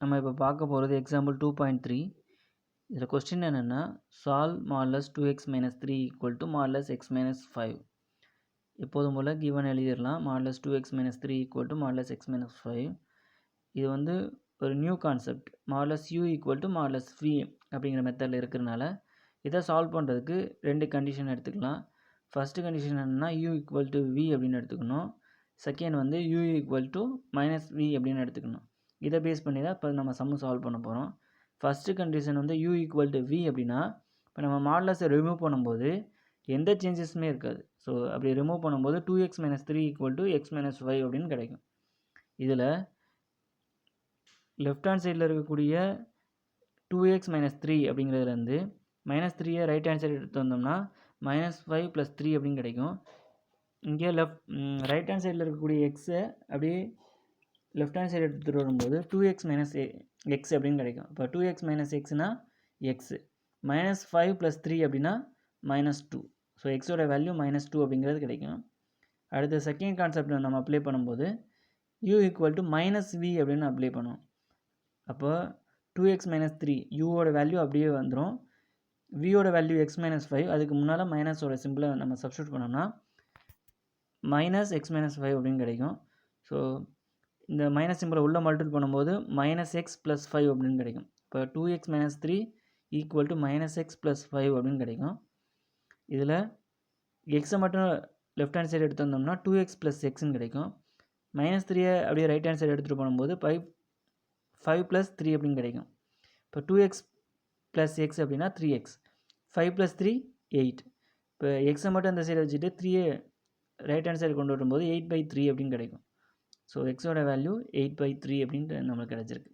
நம்ம இப்போ பார்க்க போகிறது எக்ஸாம்பிள் 2.3. இதில் கொஸ்டின் என்னென்னா solve modulus 2x minus 3 equal to modulus X minus 5. எப்போதும் போல் கிவன் எழுதிடலாம். Modulus 2x minus 3 equal to modulus X minus 5. இது வந்து ஒரு new concept. Modulus u equal to modulus v அப்படிங்கிற மெத்தடில் இருக்கிறனால இதை சால்வ் பண்ணுறதுக்கு ரெண்டு கண்டிஷன் எடுத்துக்கலாம். ஃபஸ்ட்டு கண்டிஷன் என்னென்னா u ஈக்குவல் டு v அப்படின்னு எடுத்துக்கணும். செகண்ட் வந்து u equal to minus v அப்படின்னு எடுத்துக்கணும். இதை பேஸ் பண்ணி தான் இப்போ நம்ம சம்மு சால்வ் பண்ண போகிறோம். ஃபஸ்ட்டு கண்டிஷன் வந்து u ஈக்குவல் டு v அப்படின்னா இப்போ நம்ம மாடலஸை ரிமூவ் பண்ணும்போது எந்த சேஞ்சஸுமே இருக்காது. ஸோ அப்படி ரிமூவ் பண்ணும்போது 2x minus 3 equal to x minus 5 அப்படின்னு கிடைக்கும். இதில் லெஃப்ட் ஹேண்ட் சைடில் இருக்கக்கூடிய 2x மைனஸ் 3 அப்படிங்கிறதுலேருந்து மைனஸ் 3யை ரைட் ஹேண்ட் சைடு எடுத்து வந்தோம்னா மைனஸ் 5 ப்ளஸ் 3 அப்படின்னு கிடைக்கும். இங்கே ரைட் ஹேண்ட் சைடில் இருக்கக்கூடிய எக்ஸை அப்படியே லெஃப்ட் ஹேண்ட் சைடு எடுத்துகிட்டு வரும்போது 2x மைனஸ் எக்ஸ் அப்படின்னு கிடைக்கும். இப்போ 2x மைனஸ் எக்ஸ்னால் எக்ஸு, மைனஸ் 5 ப்ளஸ் 3 அப்படின்னா மைனஸ் 2. ஸோ எக்ஸோட வேல்யூ மைனஸ் 2 அப்படிங்கிறது கிடைக்கும். அடுத்த செகண்ட் கான்செப்ட் நம்ம அப்ளை பண்ணும்போது u equal to minus v அப்படின்னு அப்ளை பண்ணுவோம். அப்போ 2x மைனஸ் 3 யூவோட வேல்யூ அப்படியே வந்துடும். வியோட வேல்யூ எக்ஸ் மைனஸ் 5, அதுக்கு முன்னால் மைனஸோட சிம்பிளை நம்ம சப்ஸ்டியூட் பண்ணோம்னா மைனஸ் எக்ஸ் மைனஸ் 5 அப்படின்னு கிடைக்கும். ஸோ இந்த மைனஸ் சிம்பிளை உள்ளே மல்டிபிள் பண்ணும்போது மைனஸ் எக்ஸ் ப்ளஸ் 5 அப்படின்னு கிடைக்கும். இப்போ 2x minus 3 equal to minus X plus 5 அப்படின்னு கிடைக்கும். இதில் எக்ஸை மட்டும் லெஃப்ட் ஹேண்ட் சைடு எடுத்து வந்தோம்னா 2x ப்ளஸ் எக்ஸ்ன்னு கிடைக்கும். மைனஸ் 3யை அப்படியே ரைட் ஹேண்ட் சைடு எடுத்துகிட்டு போகும்போது 5 ப்ளஸ் 3 அப்படின்னு கிடைக்கும். இப்போ 2x ப்ளஸ் எக்ஸ் அப்படின்னா 3x, 5 ப்ளஸ் 3 8. இப்போ எக்ஸை மட்டும் அந்த சைடு வச்சுட்டு 3யை ரைட் ஹேண்ட் சைடு கொண்டு வரும்போது 8/3 அப்படின்னு கிடைக்கும். ஸோ எக்ஸோட வேல்யூ 8/3 அப்படின்ட்டு நம்மளுக்கு கிடச்சிருக்கு.